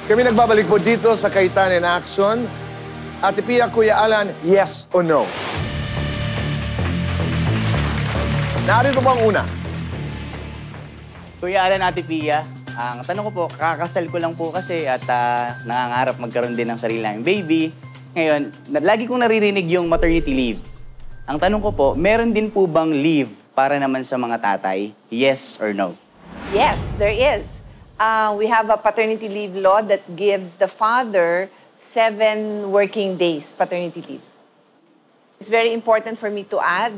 Kami nagbabalik po dito sa Kaitan in Action. Ate Pia, Kuya Alan, yes o no? Narito po ang una. Kuya Alan, Ate Pia, ang tanong ko po, kakasal ko lang po kasi at nangangarap magkaroon din ng sarili naming baby. Ngayon, lagi kong naririnig yung maternity leave. Ang tanong ko po, meron din po bang leave para naman sa mga tatay? Yes or no? Yes, there is. We have a paternity leave law that gives the father 7 working days paternity leave. It's very important for me to add,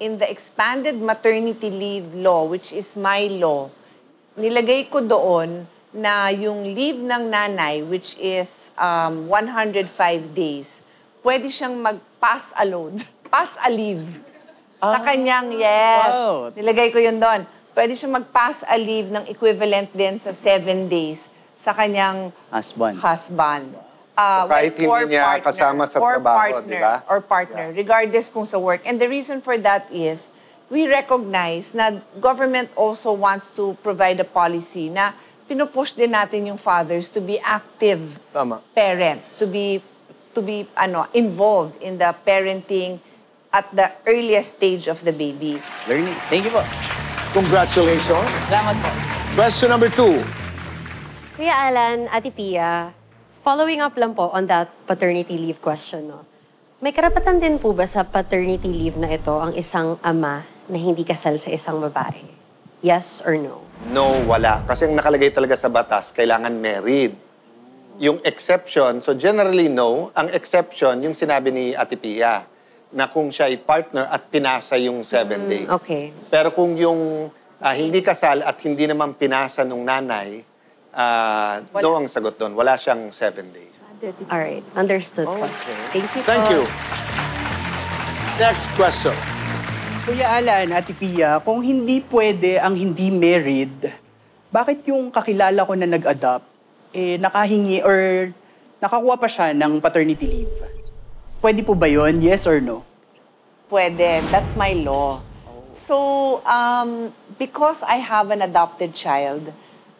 in the expanded maternity leave law, which is my law, nilagay ko doon na yung leave ng nanay, which is 105 days, pwede siyang mag-pass a load, pass a leave. Sa kanyang, yes, wow. Nilagay ko yun doon. Pwede siyang mag-pass a leave ng equivalent din sa 7 days sa kanyang husband. Kahit hindi niya kasama sa trabaho, di ba? Or partner, regardless kung sa work. And the reason for that is, we recognize na government also wants to provide a policy na pinupush din natin yung fathers to be active parents, to be involved in the parenting at the earliest stage of the baby. Learning. Thank you po. Congratulations. Salamat po. Question number 2. Kuya Alan, Ate Pia, following up lang po on that paternity leave question, no? May karapatan din po ba sa paternity leave na ito ang isang ama na hindi kasal sa isang babae? Yes or no? No, wala. Kasi ang nakalagay talaga sa batas, kailangan married. Yung exception, so generally no. Ang exception, yung sinabi ni Ate Pia, na kung siya ay partner at pinasa yung 7 days. Okay. Pero kung yung hindi kasal at hindi naman pinasa nung nanay, no ang sagot doon. Wala siyang 7 days. Alright, understood po. Okay. Thank you po. Thank you. Next question. Kuya Alan, Ate Pia, kung hindi pwede ang hindi married, bakit yung kakilala ko na nag-adopt, nakahingi or nakakuha pa siya ng paternity leave? Pwede po ba yun? Yes or no? Pwede. That's my law. So, because I have an adopted child,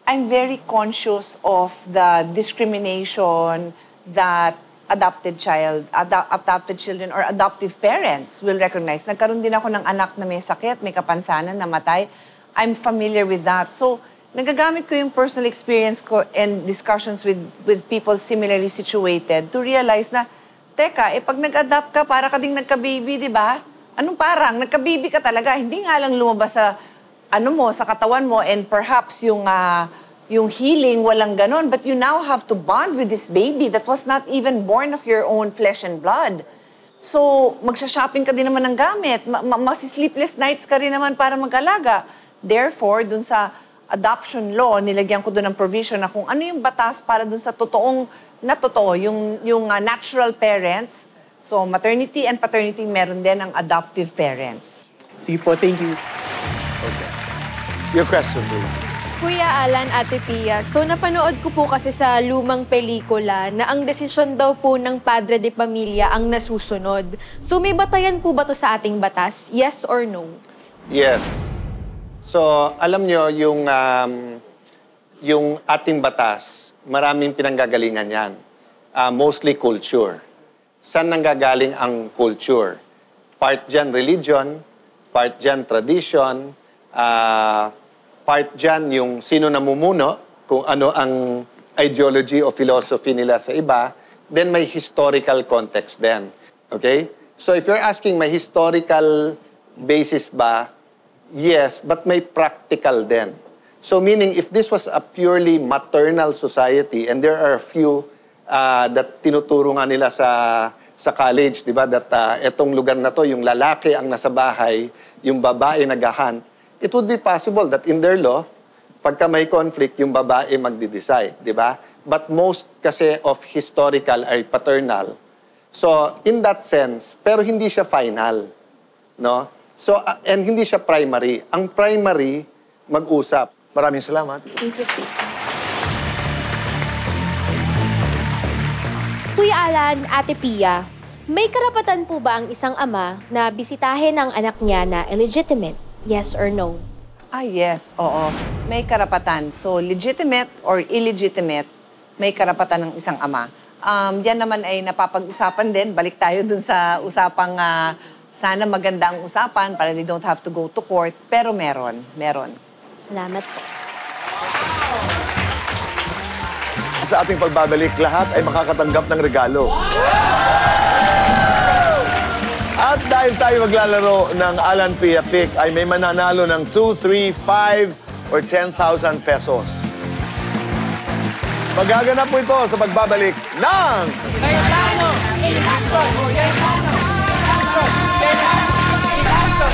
I'm very conscious of the discrimination that adopted children or adoptive parents will recognize. Nagkaroon din ako ng anak na may sakit, may kapansanan, namatay. I'm familiar with that. So, nagagamit ko yung personal experience ko and discussions with people similarly situated to realize na, teka, pag nag-adopt ka, para ka ding nagka-baby, di ba? Anong parang? Nagka-baby ka talaga. Hindi nga lang lumabas sa, sa katawan mo and perhaps yung healing, walang ganon. But you now have to bond with this baby that was not even born of your own flesh and blood. So, magsha-shopping ka din naman ng gamit. Masi-sleepless nights ka rin naman para mag-alaga. Therefore, dun sa adoption law, nilagyan ko dun ng provision na kung ano yung batas para dun sa yung natural parents. So, maternity and paternity, meron din ang adoptive parents. Sige po, thank you. Okay. Your question, please. Kuya Alan, Ate Pia, so napanood ko po kasi sa lumang pelikula na ang desisyon daw po ng padre de pamilya ang nasusunod. So may batayan po ba to sa ating batas? Yes or no? Yes. So, alam nyo, yung ating batas, maraming pinanggagalingan yan. Mostly culture. Saan nanggagaling ang culture? Part dyan religion, part dyan tradition, part dyan yung sino namumuno, kung ano ang ideology o philosophy nila sa iba, then may historical context din. Okay? So if you're asking, may historical basis ba? Yes, but may practical din. So meaning, if this was a purely maternal society, and there are a few that tinuturo nga nila sa college, di ba, that etong lugar na to, yung lalaki ang nasa bahay, yung babae nag-hunt, it would be possible that in their law, pagka may conflict, yung babae magdi-decide, di ba? But most kasi of historical ay paternal. So, in that sense, pero hindi siya final, no? So, and hindi siya primary. Ang primary, mag-usap. Maraming salamat. Thank you. Kuya Alan, Ate Pia, may karapatan po ba ang isang ama na bisitahin ang anak niya na illegitimate? Yes or no? Yes, oo. May karapatan. So, legitimate or illegitimate, may karapatan ng isang ama. Yan naman ay napapag-usapan din. Balik tayo dun sa usapang sana maganda ang usapan para they don't have to go to court. Pero meron. Salamat po. Sa ating pagbabalik, lahat ay makakatanggap ng regalo. At dahil tayo maglalaro ng Alan Pia Pick, ay may mananalo ng 2, 3, 5, or 10,000 pesos. Magaganap po ito sa pagbabalik ng... Sakto!